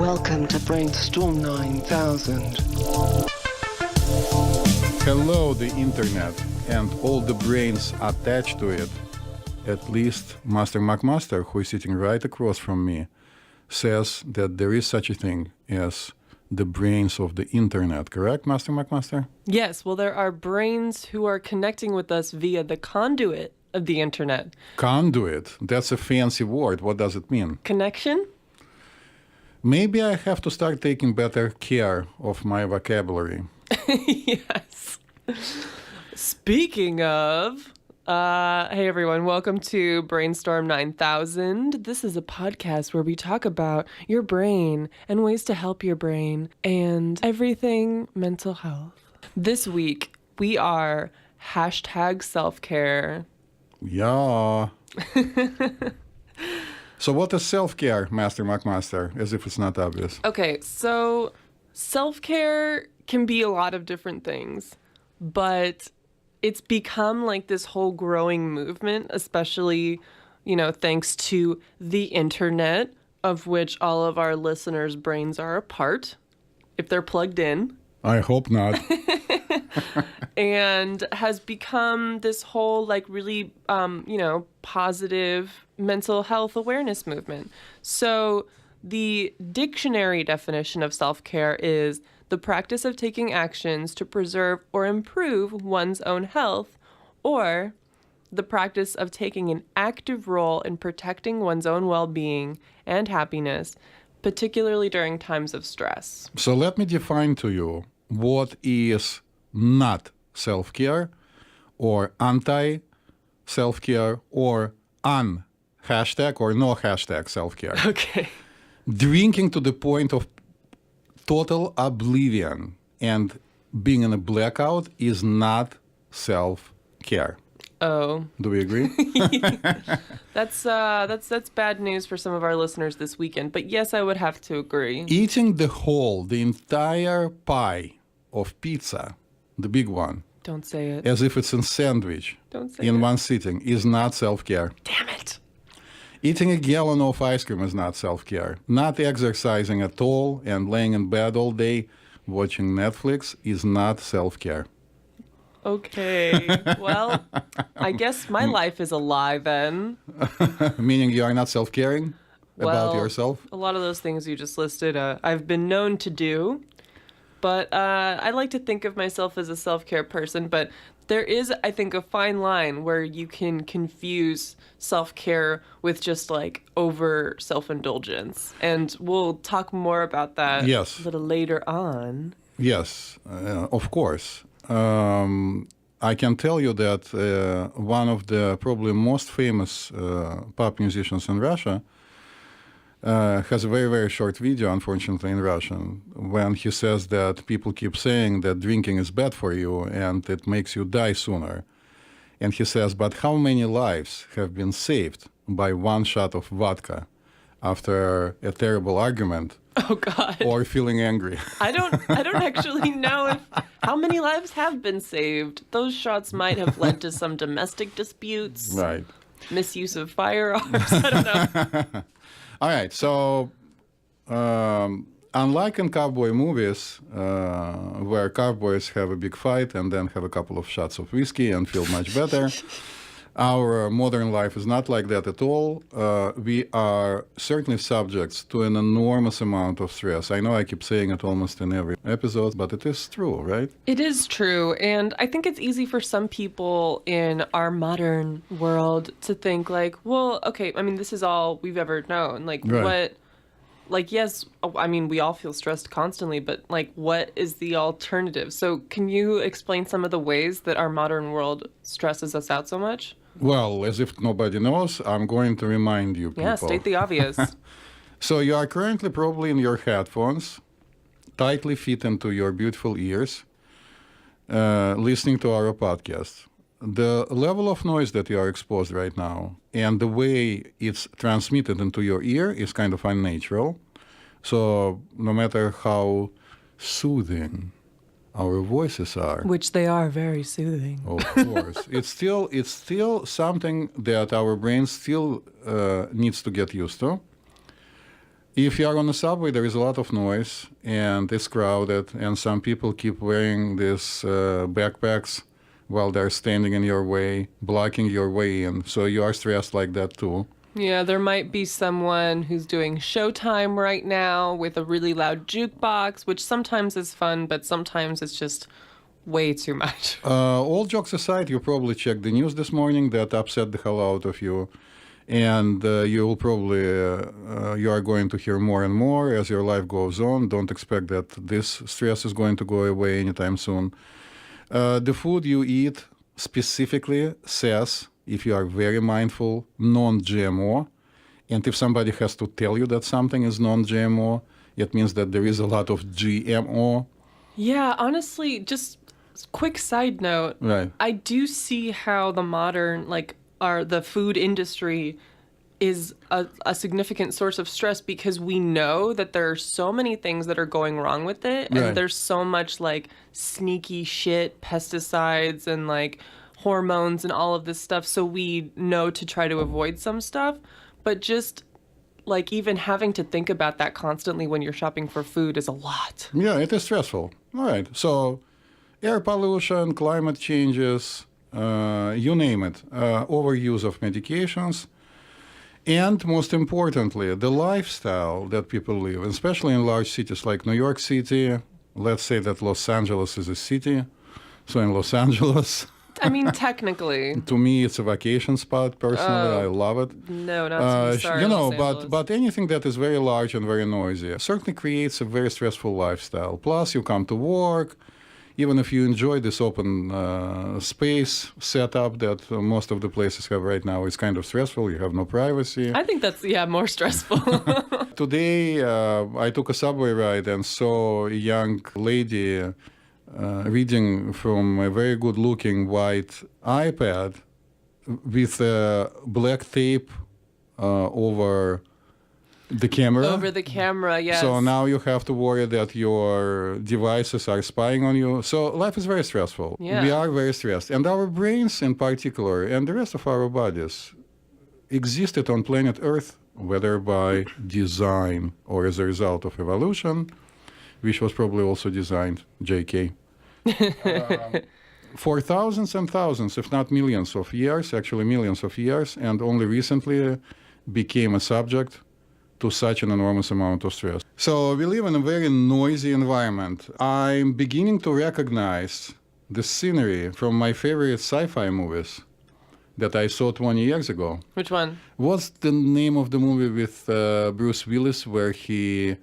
Welcome to BrainStorm 9000. Hello, the internet, and all the brains attached to it. At least Master McMaster, who is sitting right across from me, says that there is such a thing as the brains of the internet. Correct, Master McMaster? Yes, well, there are brains who are connecting with us via the conduit of the internet. Conduit? That's a fancy word. What does it mean? Connection? Maybe I have to start taking better care of my vocabulary. Yes. Speaking of, hey everyone, welcome to BrainStorm 9000. This is a podcast where we talk about your brain and ways to help your brain and everything mental health. This week, we are #self-care. Yeah. So what is self-care, Master McMaster, as if it's not obvious? Okay, so self-care can be a lot of different things, but it's become like this whole growing movement, especially, thanks to the internet, of which all of our listeners' brains are a part, if they're plugged in. I hope not. And has become this whole really, positive mental health awareness movement. So the dictionary definition of self-care is the practice of taking actions to preserve or improve one's own health, or the practice of taking an active role in protecting one's own well-being and happiness, particularly during times of stress. So let me define to you what is not self-care or anti-self-care or #hashtag or no hashtag self-care. Okay. Drinking to the point of total oblivion and being in a blackout is not self-care. Oh. Do we agree? That's bad news for some of our listeners this weekend. But yes, I would have to agree. Eating the entire pie of pizza, the big one, Don't say it. as if it's a sandwich Don't say in it. one sitting is not self-care. Damn it. Eating a gallon of ice cream is not self-care. Not exercising at all and laying in bed all day watching Netflix is not self-care. Okay. Well, I guess my life is a lie then. Meaning you are not self-caring about yourself? A lot of those things you just listed, I've been known to do. But I like to think of myself as a self-care person. But there is, I think, a fine line where you can confuse self-care with just over self-indulgence. And we'll talk more about that a little later on. Yes, of course. I can tell you that one of the probably most famous pop musicians in Russia has a very, very short video, unfortunately, in Russian, when he says that people keep saying that drinking is bad for you and it makes you die sooner. And he says, but how many lives have been saved by one shot of vodka after a terrible argument? Oh, God. Or feeling angry? I don't actually know how many lives have been saved. Those shots might have led to some domestic disputes. Right. Misuse of firearms. I don't know. All right, so unlike in cowboy movies, where cowboys have a big fight and then have a couple of shots of whiskey and feel much better, our modern life is not like that at all. We are certainly subjects to an enormous amount of stress. I know I keep saying it almost in every episode, but it is true, right? It is true. And I think it's easy for some people in our modern world to think well, okay, I mean, this is all we've ever known. Right. Yes, I mean, we all feel stressed constantly, but what is the alternative? So can you explain some of the ways that our modern world stresses us out so much? Well, as if nobody knows, I'm going to remind you people. Yeah, state the obvious. So you are currently probably in your headphones, tightly fit into your beautiful ears, listening to our podcast. The level of noise that you are exposed right now and the way it's transmitted into your ear is kind of unnatural. So no matter how soothing our voices are, which they are very soothing. of course, it's still something that our brain still needs to get used to. If you are on the subway, there is a lot of noise and it's crowded, and some people keep wearing these backpacks while they're standing in your way, blocking your way in. So you are stressed like that too. Yeah, there might be someone who's doing showtime right now with a really loud jukebox, which sometimes is fun, but sometimes it's just way too much. All jokes aside, you probably checked the news this morning that upset the hell out of you. And you will probably, you are going to hear more and more as your life goes on. Don't expect that this stress is going to go away anytime soon. The food you eat specifically says, if you are very mindful, non-GMO. And if somebody has to tell you that something is non-GMO, it means that there is a lot of GMO. Yeah, honestly, just quick side note. Right. I do see how the modern, the food industry is a significant source of stress because we know that there are so many things that are going wrong with it. And Right. there's so much sneaky shit, pesticides and hormones and all of this stuff. So we know to try to avoid some stuff. But just even having to think about that constantly when you're shopping for food is a lot. Yeah, it is stressful. All right. So air pollution, climate changes, you name it, overuse of medications, and most importantly, the lifestyle that people live, especially in large cities like New York City. Let's say that Los Angeles is a city. So in Los Angeles, I mean, technically. to me, it's a vacation spot. Personally, I love it. No, not sorry. Los Angeles. but anything that is very large and very noisy certainly creates a very stressful lifestyle. Plus, you come to work. Even if you enjoy this open space setup that most of the places have right now, it's kind of stressful. You have no privacy. I think that's, more stressful. Today, I took a subway ride and saw a young lady reading from a very good-looking white iPad with black tape over the camera. Over the camera, yes. So now you have to worry that your devices are spying on you. So life is very stressful. Yeah. We are very stressed. And our brains in particular, and the rest of our bodies, existed on planet Earth, whether by design or as a result of evolution, which was probably also designed, JK, for thousands and thousands, if not millions of years, actually millions of years, and only recently became a subject to such an enormous amount of stress. So we live in a very noisy environment. I'm beginning to recognize the scenery from my favorite sci-fi movies that I saw 20 years ago. Which one? What's the name of the movie with Bruce Willis where he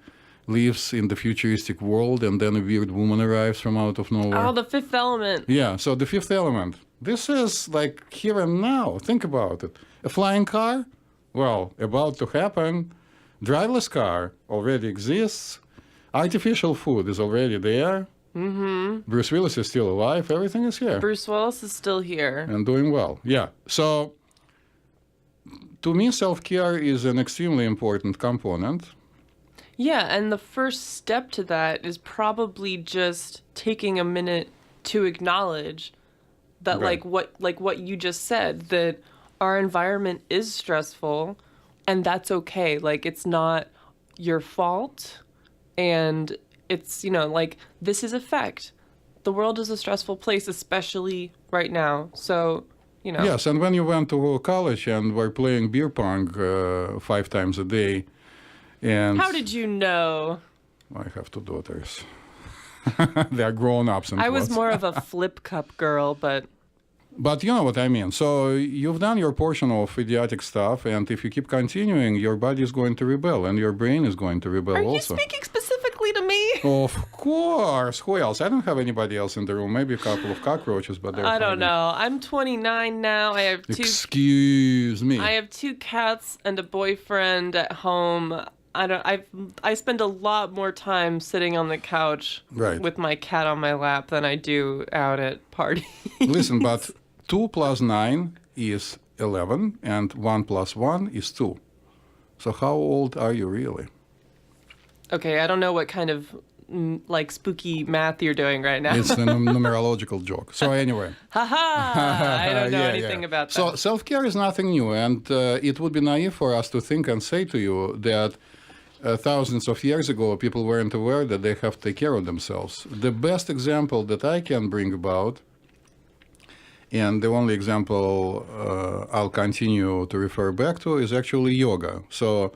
lives in the futuristic world and then a weird woman arrives from out of nowhere? Oh, The Fifth Element. Yeah, so The Fifth Element. This is like here and now. Think about it. A flying car? Well, about to happen. Driverless car already exists. Artificial food is already there. Mm-hmm. Bruce Willis is still alive. Everything is here. Bruce Willis is still here. And doing well. Yeah. So to me, self-care is an extremely important component. Yeah, and the first step to that is probably just taking a minute to acknowledge that Right. what you just said, that our environment is stressful and that's okay. It's not your fault and it's, this is a fact. The world is a stressful place, especially right now. So, Yes, and when you went to college and were playing beer pong 5 times a day, and How did you know? I have 2 daughters. They are grown-ups. I was more of a flip cup girl, but you know what I mean. So you've done your portion of idiotic stuff, and if you keep continuing, your body is going to rebel, and your brain is going to rebel are you also. speaking specifically to me? Of course. Who else? I don't have anybody else in the room. Maybe a couple of cockroaches, but they're I don't hiding. know. I'm 29 now. I have Excuse me. 2 cats and a boyfriend at home. I spend a lot more time sitting on the couch Right. with my cat on my lap than I do out at parties. Listen, but 2 plus 9 is 11, and 1 plus 1 is 2. So how old are you really? Okay, I don't know what kind of spooky math you're doing right now. It's a numerological joke. So anyway. Haha! I don't know Yeah, anything yeah. about that. So self-care is nothing new, and it would be naive for us to think and say to you that thousands of years ago, people weren't aware that they have to take care of themselves. The best example that I can bring about, and the only example I'll continue to refer back to, is actually yoga. So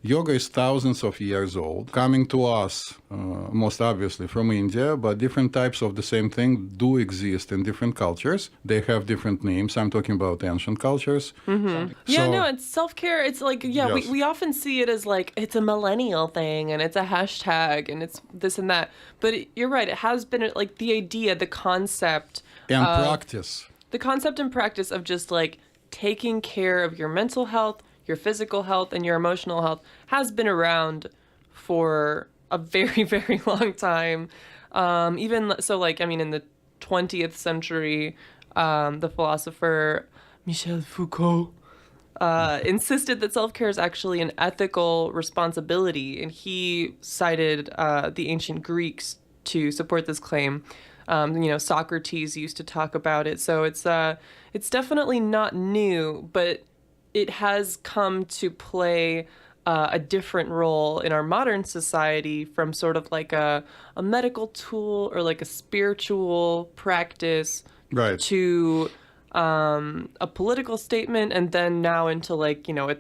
yoga is thousands of years old, coming to us most obviously from India, but different types of the same thing do exist in different cultures. They have different names. I'm talking about ancient cultures. Yeah, no, it's self-care. It's like, yeah, Yes. we often see it as like, it's a millennial thing and it's a hashtag and it's this and that. But you're right. It has been like the idea, the concept. And practice. The concept and practice of just like taking care of your mental health, your physical health, and your emotional health has been around for a very, very long time. Even so, like, I mean, in the 20th century, the philosopher Michel Foucault insisted that self-care is actually an ethical responsibility, and he cited the ancient Greeks to support this claim. Socrates used to talk about it, so it's definitely not new, but it has come to play a different role in our modern society from sort of like a medical tool or like a spiritual practice Right. to a political statement, and then now into like, a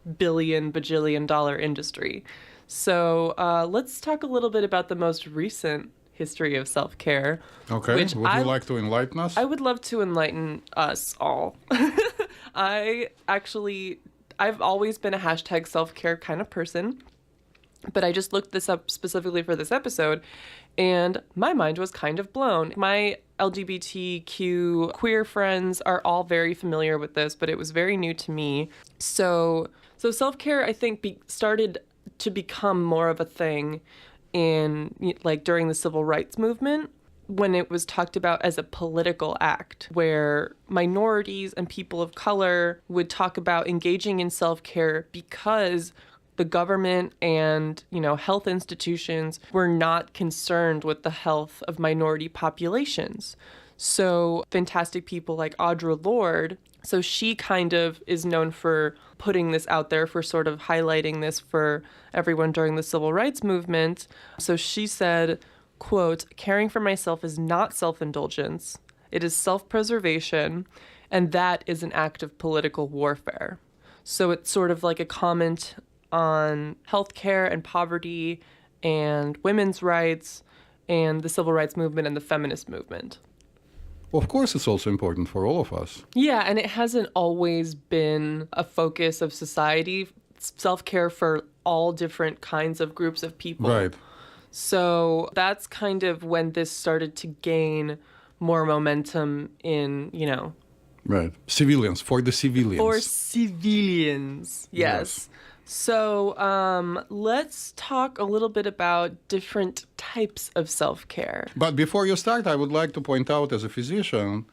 bajillion dollar industry. So let's talk a little bit about the most recent history of self-care. Okay. Which Would you like to enlighten us? I would love to enlighten us all. I've always been a hashtag self-care kind of person, but I just looked this up specifically for this episode, and my mind was kind of blown. My LGBTQ queer friends are all very familiar with this, but it was very new to me. So self-care, I think, started to become more of a thing during the civil rights movement, when it was talked about as a political act, where minorities and people of color would talk about engaging in self-care because the government and, health institutions were not concerned with the health of minority populations. So fantastic people like Audre Lorde, so she kind of is known for putting this out there, for sort of highlighting this for everyone during the civil rights movement. So she said, quote, "Caring for myself is not self-indulgence. It is self-preservation, and that is an act of political warfare." So it's sort of like a comment on healthcare and poverty and women's rights and the civil rights movement and the feminist movement. Of course, it's also important for all of us. Yeah, and it hasn't always been a focus of society, self-care for all different kinds of groups of people. Right. So that's kind of when this started to gain more momentum in, Right. Civilians, for the civilians. For civilians, yes. So let's talk a little bit about different types of self-care. But before you start, I would like to point out as a physician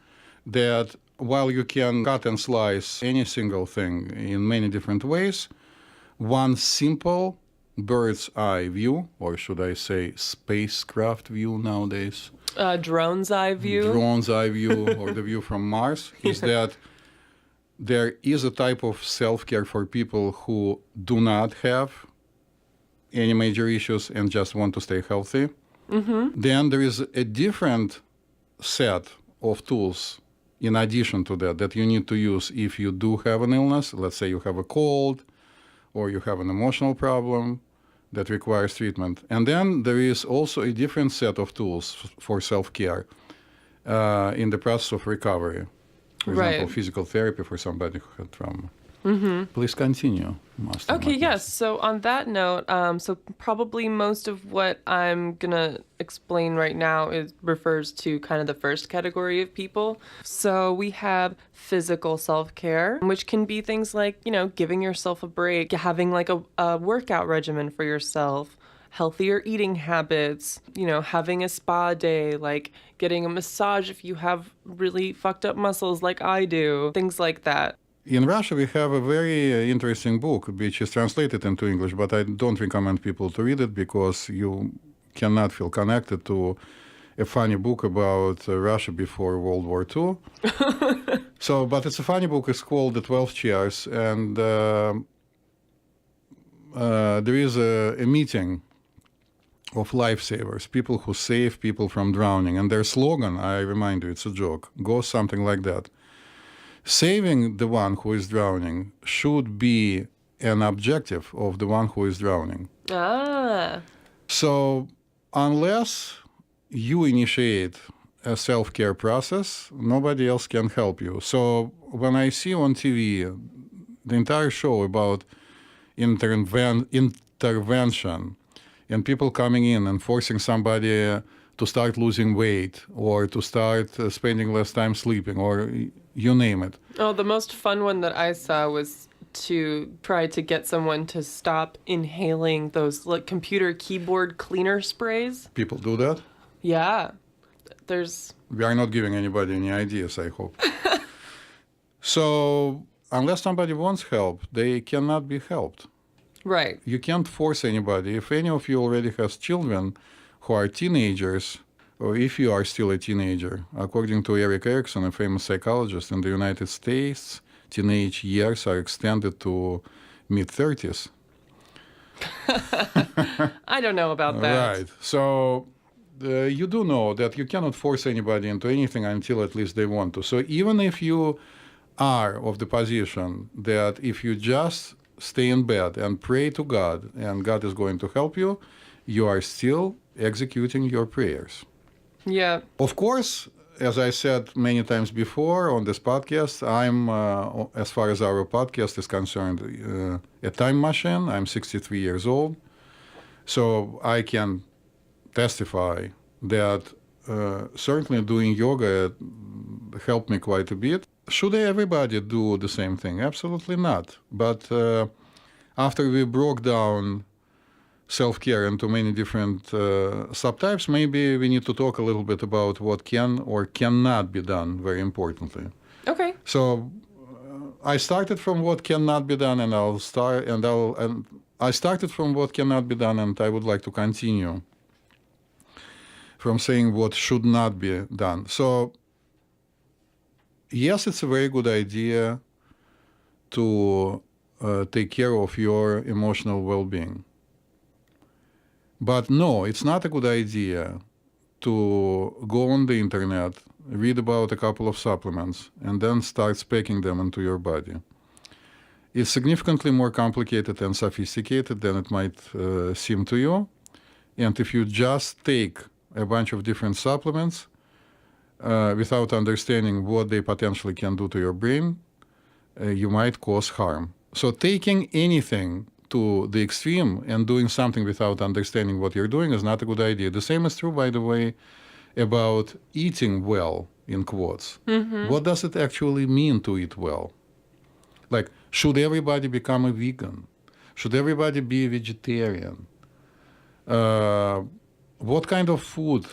that while you can cut and slice any single thing in many different ways, one simple bird's eye view, or should I say spacecraft view nowadays? Drone's eye view. Drone's eye view, or the view from Mars, is that there is a type of self-care for people who do not have any major issues and just want to stay healthy. Mm-hmm. Then there is a different set of tools in addition to that you need to use if you do have an illness. Let's say you have a cold or you have an emotional problem that requires treatment. And then there is also a different set of tools for self-care in the process of recovery. For example, physical therapy for somebody who had trauma. Mm-hmm. Please continue, Master. Okay, yes. So on that note, so probably most of what I'm going to explain right now refers to kind of the first category of people. So we have physical self-care, which can be things like, giving yourself a break, having like a workout regimen for yourself, healthier eating habits, having a spa day, like getting a massage if you have really fucked up muscles like I do, things like that. In Russia, we have a very interesting book, which is translated into English, but I don't recommend people to read it because you cannot feel connected to a funny book about Russia before World War II. But it's a funny book. It's called The 12 Chairs. And there is a meeting of lifesavers, people who save people from drowning. And their slogan, I remind you, it's a joke, goes something like that. Saving the one who is drowning should be an objective of the one who is drowning. Ah. So unless you initiate a self-care process, nobody else can help you. So when I see on TV the entire show about intervention and people coming in and forcing somebody to start losing weight or to start spending less time sleeping or you name it. Oh, the most fun one that I saw was to try to get someone to stop inhaling those like computer keyboard cleaner sprays. People do that? Yeah. We are not giving anybody any ideas, I hope. So unless somebody wants help, they cannot be helped. Right. You can't force anybody. If any of you already has children who are teenagers, or if you are still a teenager, according to Erik Erikson, a famous psychologist in the United States, teenage years are extended to mid-30s. I don't know about that. Right. So you do know that you cannot force anybody into anything until at least they want to. So even if you are of the position that if you just stay in bed and pray to God and God is going to help you, you are still executing your prayers. Yeah. Of course, as I said many times before on this podcast, I'm, as far as our podcast is concerned, a time machine. I'm 63 years old. So I can testify that certainly doing yoga helped me quite a bit. Should everybody do the same thing? Absolutely not. But after we broke down self-care into many different subtypes, maybe we need to talk a little bit about what can or cannot be done, very importantly. Okay. So I started from what cannot be done, and I started from what cannot be done, and I would like to continue from saying what should not be done. So yes, it's a very good idea to take care of your emotional well-being. But no, it's not a good idea to go on the internet, read about a couple of supplements, and then start speccing them into your body. It's significantly more complicated and sophisticated than it might seem to you. And if you just take a bunch of different supplements without understanding what they potentially can do to your brain, you might cause harm. So taking anything to the extreme and doing something without understanding what you're doing is not a good idea. The same is true, by the way, about eating well, in quotes. Mm-hmm. What does it actually mean to eat well? Like, should everybody become a vegan? Should everybody be a vegetarian? What kind of food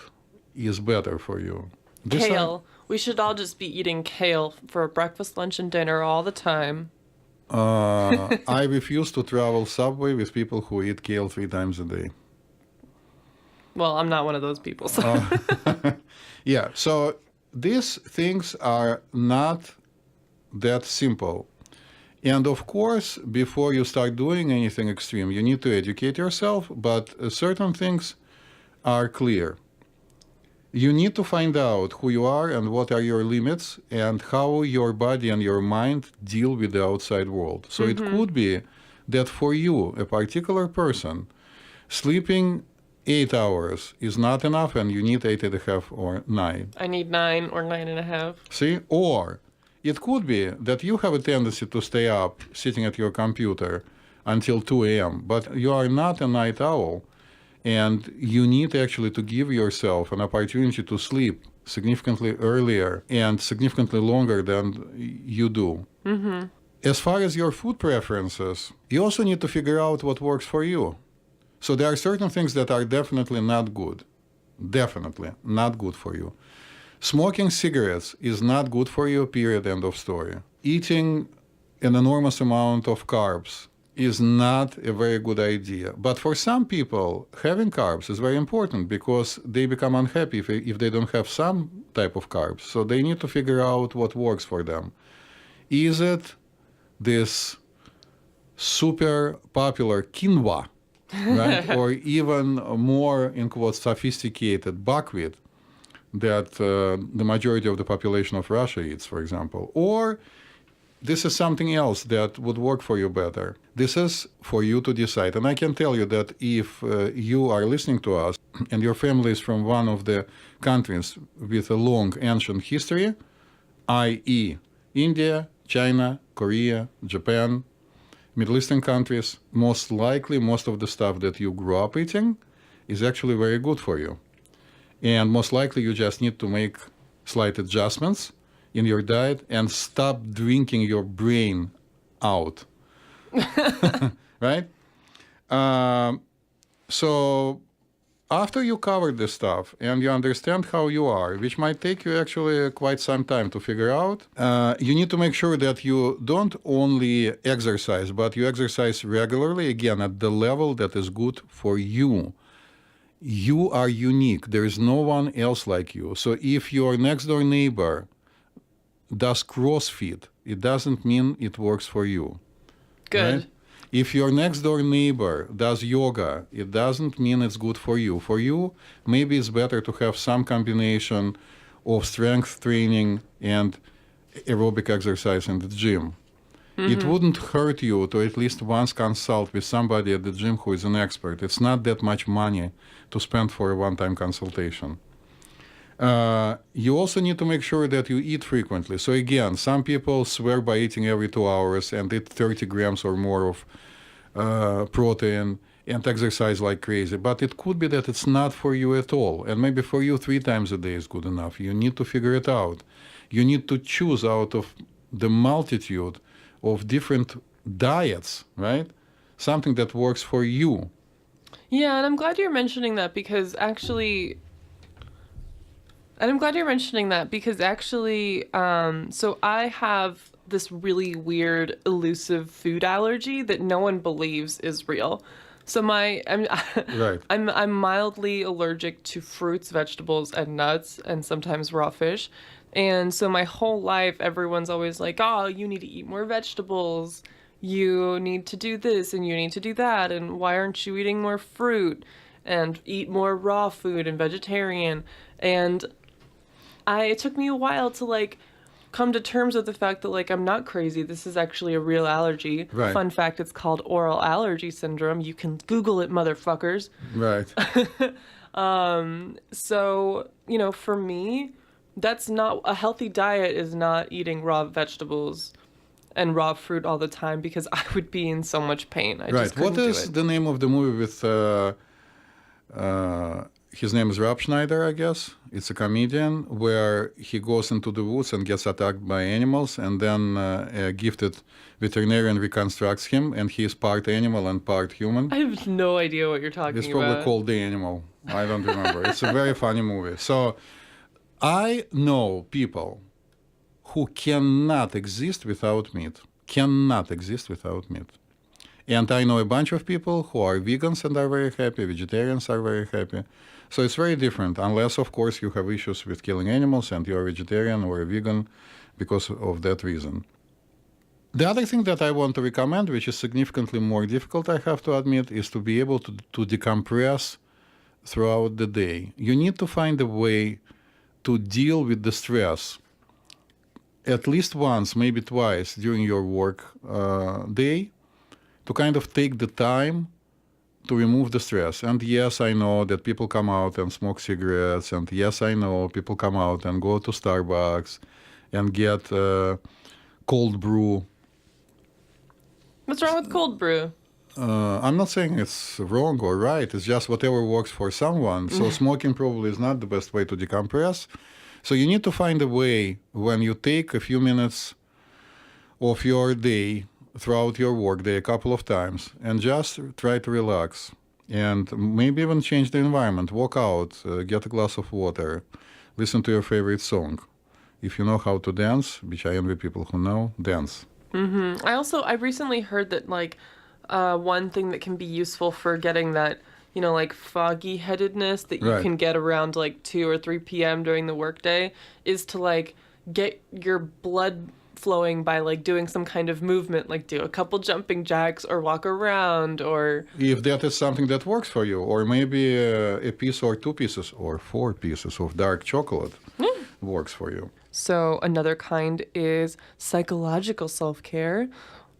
is better for you? Kale. We should all just be eating kale for breakfast, lunch, and dinner all the time. I refuse to travel subway with people who eat kale 3 times a day. Well, I'm not one of those people. So. Yeah, so these things are not that simple. And of course, before you start doing anything extreme, you need to educate yourself, but certain things are clear. You need to find out who you are and what are your limits and how your body and your mind deal with the outside world. So it could be that for you, a particular person, sleeping 8 hours is not enough and you need 8.5 or 9. I need 9 or 9.5. See? Or it could be that you have a tendency to stay up sitting at your computer until 2 a.m., but you are not a night owl. And you need actually to give yourself an opportunity to sleep significantly earlier and significantly longer than you do. Mm-hmm. As far as your food preferences, you also need to figure out what works for you. So there are certain things that are definitely not good. Definitely not good for you. Smoking cigarettes is not good for you, period, end of story. Eating an enormous amount of carbs is not a very good idea. But for some people, having carbs is very important because they become unhappy if they don't have some type of carbs. So they need to figure out what works for them. Is it this super popular quinoa, right? Or even more, in quotes, sophisticated buckwheat that the majority of the population of Russia eats, for example. Or this is something else that would work for you better. This is for you to decide. And I can tell you that if you are listening to us and your family is from one of the countries with a long ancient history, i.e. India, China, Korea, Japan, Middle Eastern countries, most likely most of the stuff that you grew up eating is actually very good for you. And most likely you just need to make slight adjustments in your diet and stop drinking your brain out. Right? So after you cover this stuff and you understand how you are, which might take you actually quite some time to figure out, you need to make sure that you don't only exercise, but you exercise regularly, again, at the level that is good for you. You are unique. There is no one else like you. So if your next door neighbor does CrossFit, it doesn't mean it works for you. Good. Right? If your next door neighbor does yoga, it doesn't mean it's good for you. For you, maybe it's better to have some combination of strength training and aerobic exercise in the gym. It wouldn't hurt you to at least once consult with somebody at the gym who is an expert. It's not that much money to spend for a one-time consultation. You also need to make sure that you eat frequently. So again, some people swear by eating every 2 hours and eat 30 grams or more of protein and exercise like crazy. But it could be that it's not for you at all. And maybe for you 3 times a day is good enough. You need to figure it out. You need to choose out of the multitude of different diets, right? Something that works for you. Yeah, and I'm glad you're mentioning that because actually, so I have this really weird, elusive food allergy that no one believes is real. So Right. I'm mildly allergic to fruits, vegetables, and nuts, and sometimes raw fish. And so my whole life, everyone's always like, oh, you need to eat more vegetables. You need to do this and you need to do that. And why aren't you eating more fruit and eat more raw food and vegetarian? And it took me a while to like come to terms with the fact that like I'm not crazy. This is actually a real allergy. Right. Fun fact, it's called oral allergy syndrome. You can Google it, motherfuckers. Right. So, for me, that's not a healthy diet is not eating raw vegetables and raw fruit all the time because I would be in so much pain. I just couldn't What is do it. the name of the movie with his name is Rob Schneider, I guess. It's a comedian where he goes into the woods and gets attacked by animals, and then a gifted veterinarian reconstructs him, and he is part animal and part human. I have no idea what you're talking It's probably about. called The Animal. I don't remember. It's a very funny movie. So I know people who cannot exist without meat. Cannot exist without meat. And I know a bunch of people who are vegans and are very happy, vegetarians are very happy. So it's very different, unless, of course, you have issues with killing animals and you're a vegetarian or a vegan because of that reason. The other thing that I want to recommend, which is significantly more difficult, I have to admit, is to be able to decompress throughout the day. You need to find a way to deal with the stress at least once, maybe twice during your work day, to kind of take the time to remove the stress. And yes, I know that people come out and smoke cigarettes, and yes, I know people come out and go to Starbucks and get cold brew. What's wrong with cold brew? I'm not saying it's wrong or right. It's just whatever works for someone. So smoking probably is not the best way to decompress. So you need to find a way when you take a few minutes of your day throughout your workday a couple of times and just try to relax and maybe even change the environment, walk out, get a glass of water, listen to your favorite song. If you know how to dance, which I envy people who know, dance. I recently heard that like one thing that can be useful for getting that, like foggy headedness that you Right. can get around like 2 or 3 p.m. during the workday is to like get your blood flowing by like doing some kind of movement, like do a couple jumping jacks or walk around or If that is something that works for you, or maybe a piece or 2 pieces or 4 pieces of dark chocolate works for you. So another kind is psychological self-care,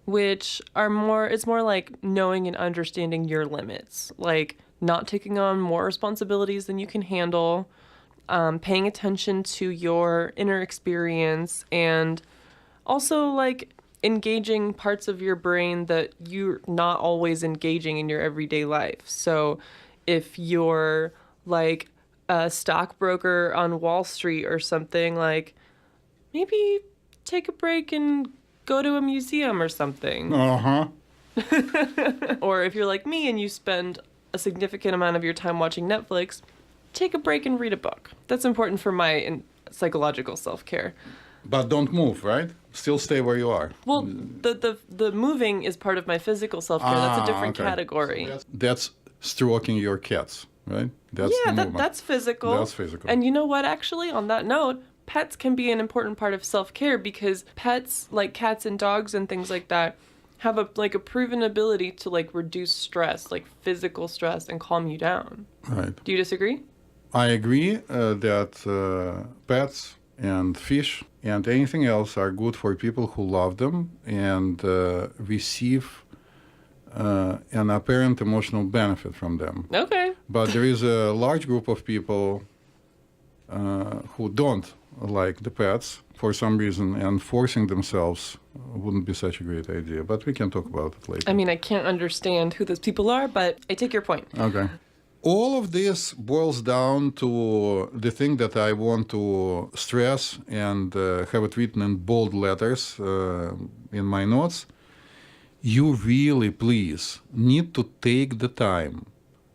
which are more, it's more like knowing and understanding your limits, like not taking on more responsibilities than you can handle, paying attention to your inner experience, and also like engaging parts of your brain that you're not always engaging in your everyday life. So if you're like a stockbroker on Wall Street or something, like maybe take a break and go to a museum or something. Uh-huh. Or if you're like me and you spend a significant amount of your time watching Netflix, take a break and read a book. That's important for my psychological self-care. But don't move, right? Still stay where you are. Well, the moving is part of my physical self-care. That's a different Okay. category. That's stroking your cats, right? That's the movement. That's physical. That's physical. And you know what, actually, on that note, pets can be an important part of self-care because pets, like cats and dogs and things like that, have a proven ability to like reduce stress, like physical stress, and calm you down. Right. Do you disagree? I agree that pets and fish and anything else are good for people who love them and receive an apparent emotional benefit from them. Okay. But there is a large group of people who don't like the pets for some reason, and forcing themselves wouldn't be such a great idea. But we can talk about it later. I mean, I can't understand who those people are, but I take your point. Okay. All of this boils down to the thing that I want to stress and have it written in bold letters in my notes. You really, please, need to take the time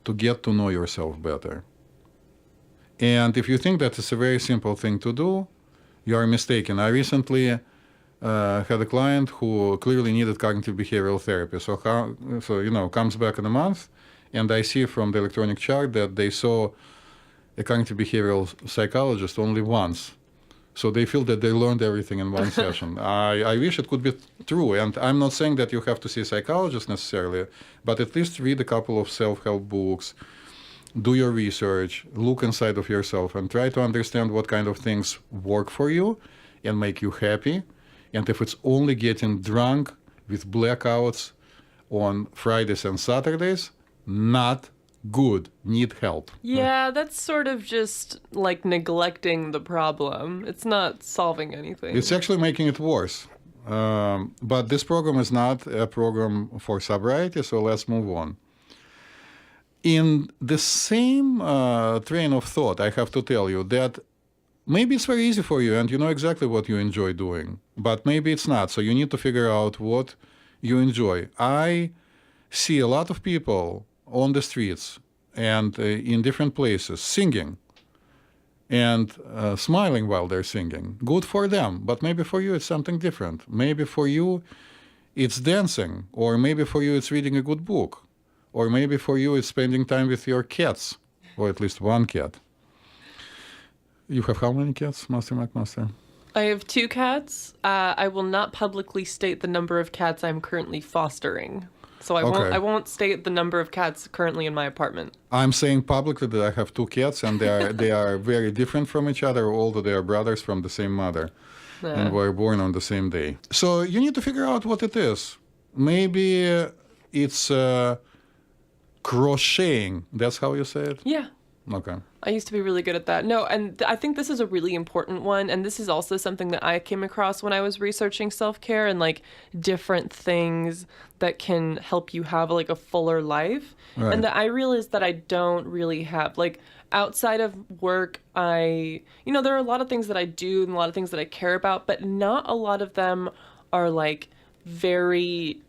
to get to know yourself better. And if you think that it's a very simple thing to do, you are mistaken. I recently had a client who clearly needed cognitive behavioral therapy. So comes back in a month, and I see from the electronic chart that they saw a cognitive behavioral psychologist only once. So they feel that they learned everything in one session. I wish it could be true. And I'm not saying that you have to see a psychologist necessarily, but at least read a couple of self-help books, do your research, look inside of yourself, and try to understand what kind of things work for you and make you happy. And if it's only getting drunk with blackouts on Fridays and Saturdays, not good. Need help. Yeah, that's sort of just like neglecting the problem. It's not solving anything. It's actually making it worse. But this program is not a program for sobriety, so let's move on. In the same train of thought, I have to tell you that maybe it's very easy for you and you know exactly what you enjoy doing, but maybe it's not. So you need to figure out what you enjoy. I see a lot of people on the streets and in different places singing and smiling while they're singing. Good for them, but maybe for you it's something different. Maybe for you it's dancing, or maybe for you it's reading a good book, or maybe for you it's spending time with your cats, or at least one cat. You have how many cats, Master McMaster? I have 2 cats. I will not publicly state the number of cats I'm currently fostering. So I won't state the number of cats currently in my apartment. I'm saying publicly that I have 2 cats, and they are very different from each other, although they are brothers from the same mother and were born on the same day. So you need to figure out what it is. Maybe it's crocheting. That's how you say it? Yeah. Okay. I used to be really good at that. No, and I think this is a really important one. And this is also something that I came across when I was researching self-care and like different things that can help you have like a fuller life. Right. And that I realized that I don't really have. Like outside of work, there are a lot of things that I do and a lot of things that I care about, but not a lot of them are like very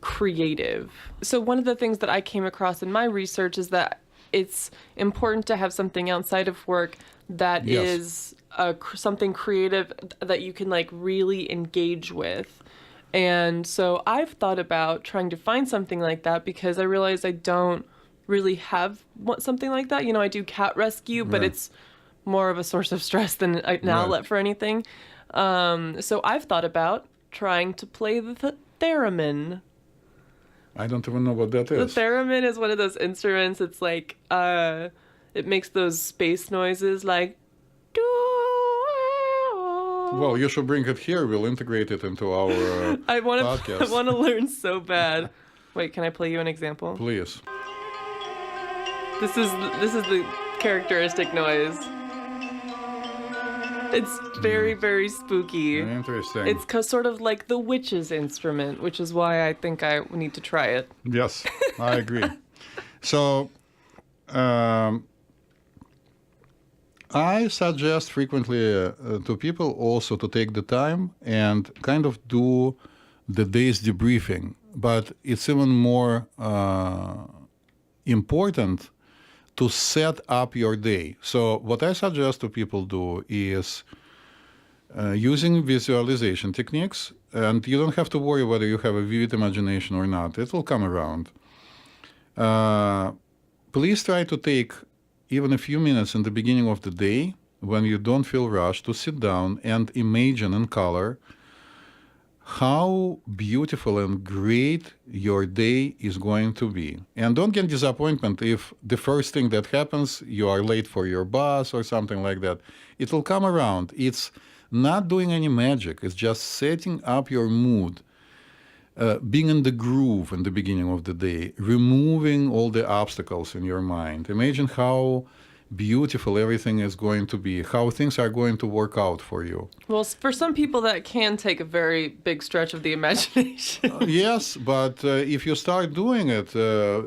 creative. So one of the things that I came across in my research is that it's important to have something outside of work that is something creative that you can like really engage with. And so I've thought about trying to find something like that because I realize I don't really have something like that. You know, I do cat rescue, but it's more of a source of stress than an outlet for anything. So I've thought about trying to play the theremin. I don't even know what that The is. theremin is one of those instruments. It's like it makes those space noises like. Well, you should bring it here. We'll integrate it into our I want podcast. to learn so bad. Wait, can I play you an example? Please. This is the characteristic noise. It's very, very spooky. Interesting. It's sort of like the witch's instrument, which is why I think I need to try it. Yes, I agree. So, I suggest frequently to people also to take the time and kind of do the day's debriefing. But it's even more important to set up your day. So what I suggest to people do is using visualization techniques, and you don't have to worry whether you have a vivid imagination or not. It will come around. Please try to take even a few minutes in the beginning of the day when you don't feel rushed to sit down and imagine in color how beautiful and great your day is going to be. And don't get disappointment if the first thing that happens, you are late for your bus or something like that. It will come around. It's not doing any magic. It's just setting up your mood, being in the groove in the beginning of the day, removing all the obstacles in your mind. Imagine how beautiful everything is going to be, how things are going to work out for you. Well, for some people, that can take a very big stretch of the imagination. Yes, but if you start doing it,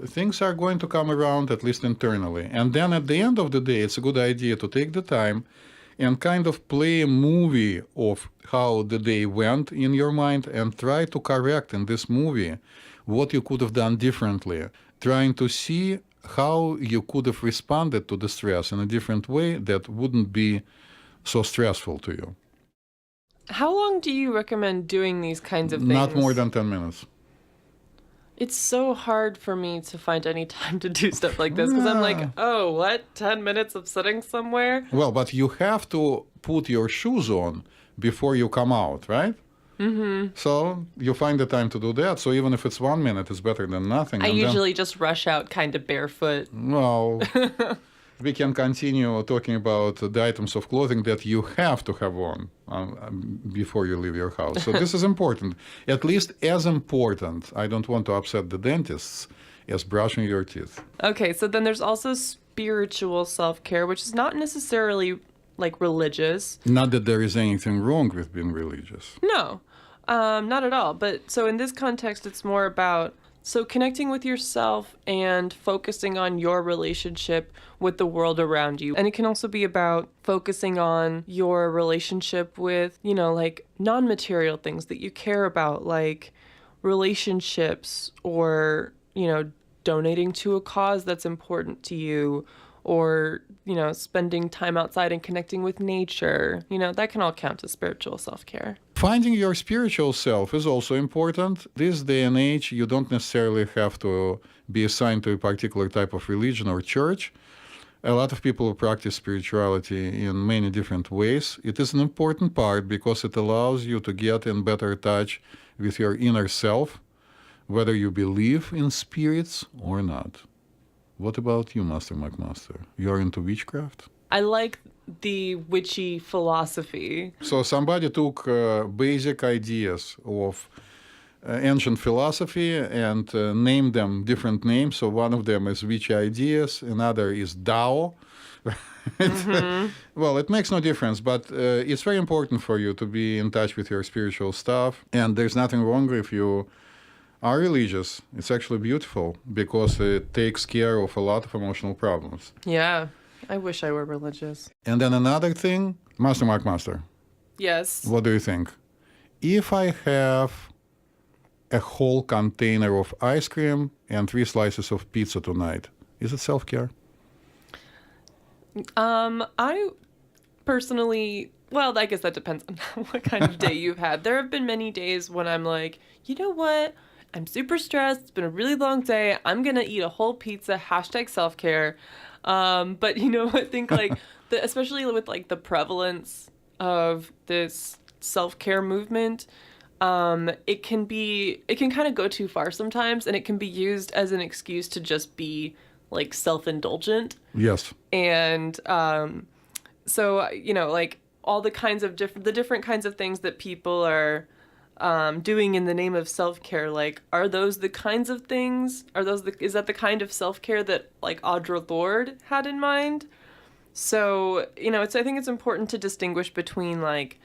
things are going to come around, at least internally. And then at the end of the day, it's a good idea to take the time and kind of play a movie of how the day went in your mind and try to correct in this movie what you could have done differently, trying to see how you could have responded to the stress in a different way that wouldn't be so stressful to you. How long do you recommend doing these kinds of things? Not more than 10 minutes. It's so hard for me to find any time to do stuff like this because I'm like, oh, what? 10 minutes of sitting somewhere? Well, but you have to put your shoes on before you come out, right? Mm-hmm. So you find the time to do that. So even if it's 1 minute, it's better than nothing. I And usually just rush out kind of barefoot. Well, we can continue talking about the items of clothing that you have to have on before you leave your house. So this is important, at least as important. I don't want to upset the dentists as brushing your teeth. Okay, so then there's also spiritual self-care, which is not necessarily like religious. Not that there is anything wrong with being religious. No, not at all. But so in this context, it's more about connecting with yourself and focusing on your relationship with the world around you. And it can also be about focusing on your relationship with, like non-material things that you care about, like relationships or, donating to a cause that's important to you, or, spending time outside and connecting with nature. That can all count as spiritual self-care. Finding your spiritual self is also important. This day and age, you don't necessarily have to be assigned to a particular type of religion or church. A lot of people practice spirituality in many different ways. It is an important part because it allows you to get in better touch with your inner self, whether you believe in spirits or not. What about you, Master McMaster? You're into witchcraft? I like the witchy philosophy. So somebody took basic ideas of ancient philosophy and named them different names. So one of them is witchy ideas, another is Tao. Mm-hmm. Well, it makes no difference, but it's very important for you to be in touch with your spiritual stuff. And there's nothing wrong if you are religious. It's actually beautiful because it takes care of a lot of emotional problems. Yeah, I wish I were religious. And then another thing, Master McMaster. Yes. What do you think? If I have a whole container of ice cream and 3 slices of pizza tonight, is it self-care? I personally, well, I guess that depends on what kind of day you've had. There have been many days when I'm like, you know what? I'm super stressed. It's been a really long day. I'm going to eat a whole pizza, #self-care. But, I think like, especially with like the prevalence of this self-care movement, it can kind of go too far sometimes, and it can be used as an excuse to just be like self-indulgent. Yes. And so, like all the kinds of different kinds of things that people are doing in the name of self-care, like, are those the kinds of things? Is that the kind of self-care that like Audre Lorde had in mind? So, I think it's important to distinguish between like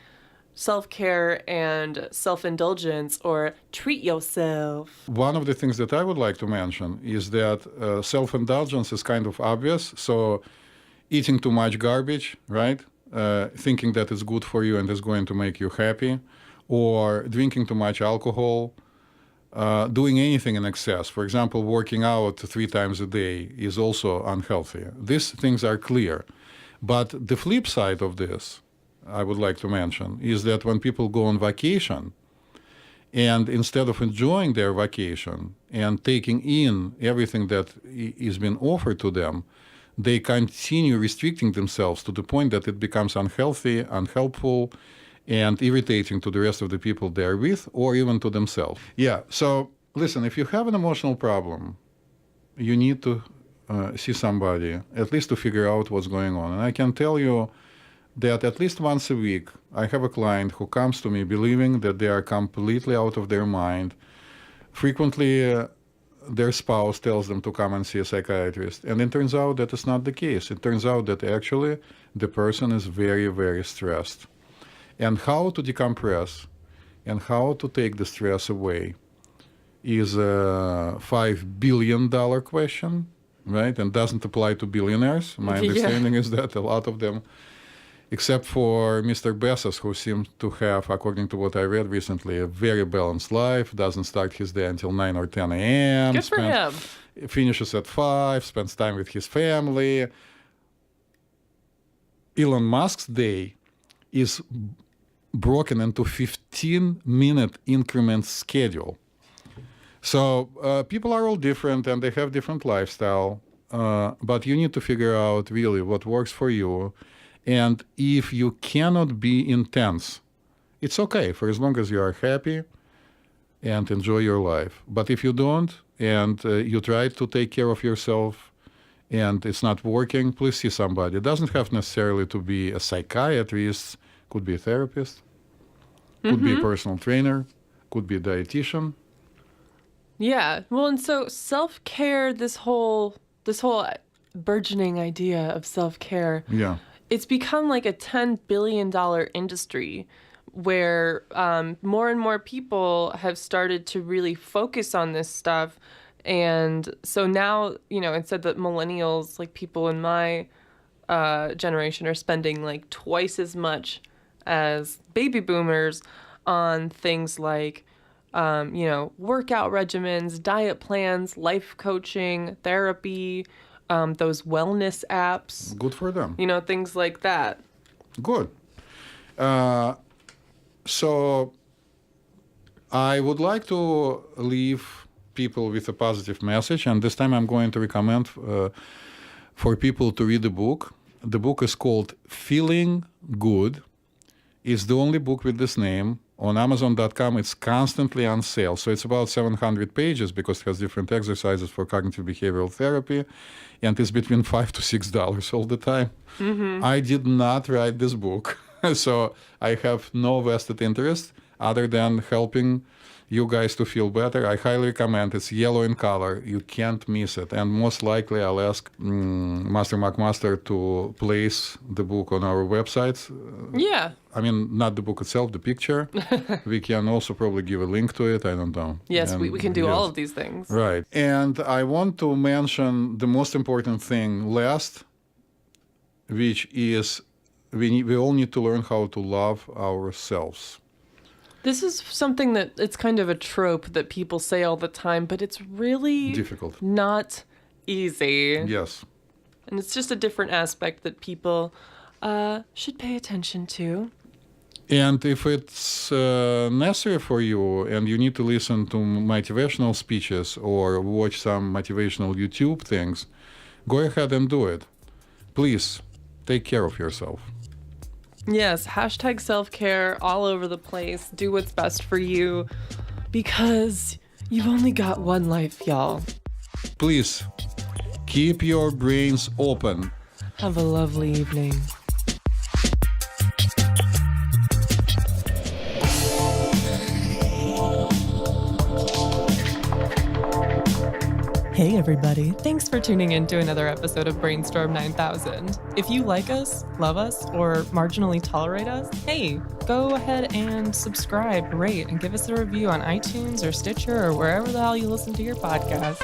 self-care and self-indulgence, or treat yourself. One of the things that I would like to mention is that self-indulgence is kind of obvious. So eating too much garbage, right? Thinking that it's good for you and is going to make you happy, or drinking too much alcohol, doing anything in excess. For example, working out 3 times a day is also unhealthy. These things are clear. But the flip side of this, I would like to mention, is that when people go on vacation, and instead of enjoying their vacation and taking in everything that is being offered to them, they continue restricting themselves to the point that it becomes unhealthy, unhelpful, and irritating to the rest of the people they're with, or even to themselves. Yeah, so listen, if you have an emotional problem, you need to see somebody, at least to figure out what's going on. And I can tell you that at least once a week, I have a client who comes to me believing that they are completely out of their mind. Frequently, their spouse tells them to come and see a psychiatrist. And it turns out that it's not the case. It turns out that actually the person is very, very stressed. And how to decompress and how to take the stress away is a $5 billion question, right? And doesn't apply to billionaires. My understanding is that a lot of them, except for Mr. Bezos, who seems to have, according to what I read recently, a very balanced life, doesn't start his day until 9 or 10 a.m. Good for him. Finishes at 5, spends time with his family. Elon Musk's day is broken into 15-minute increment schedule. So people are all different and they have different lifestyle, but you need to figure out really what works for you. And if you cannot be intense, it's okay for as long as you are happy and enjoy your life. But if you don't and you try to take care of yourself and it's not working, please see somebody. It doesn't have necessarily to be a psychiatrist. Could be a therapist, could be a personal trainer, could be a dietitian. Yeah. Well, and so self-care, this whole burgeoning idea of self-care, Yeah. it's become like a $10 billion industry where more and more people have started to really focus on this stuff. And so now, instead that millennials, like people in my generation, are spending like twice as much as baby boomers on things like, workout regimens, diet plans, life coaching, therapy, those wellness apps. Good for them. Things like that. Good. So I would like to leave people with a positive message, and this time I'm going to recommend for people to read the book. The book is called Feeling Good. It's the only book with this name. On Amazon.com, it's constantly on sale. So it's about 700 pages because it has different exercises for cognitive behavioral therapy. And it's between $5 to $6 all the time. Mm-hmm. I did not write this book. So I have no vested interest other than helping you guys to feel better. I highly recommend. It's yellow in color. You can't miss it. And most likely I'll ask Master McMaster to place the book on our website. Yeah. I mean, not the book itself, the picture. We can also probably give a link to it. I don't know. Yes, and we can do all of these things. Right. And I want to mention the most important thing last, which is we all need to learn how to love ourselves. This is something that it's kind of a trope that people say all the time, but it's really difficult, not easy. Yes. And it's just a different aspect that people should pay attention to. And if it's necessary for you and you need to listen to motivational speeches or watch some motivational YouTube things, go ahead and do it. Please, take care of yourself. Yes, hashtag self-care all over the place. Do what's best for you because you've only got one life, y'all. Please, keep your brains open. Have a lovely evening. Hey everybody, thanks for tuning in to another episode of BrainStorm 9000. If you like us, love us, or marginally tolerate us, hey, go ahead and subscribe, rate, and give us a review on iTunes or Stitcher or wherever the hell you listen to your podcasts.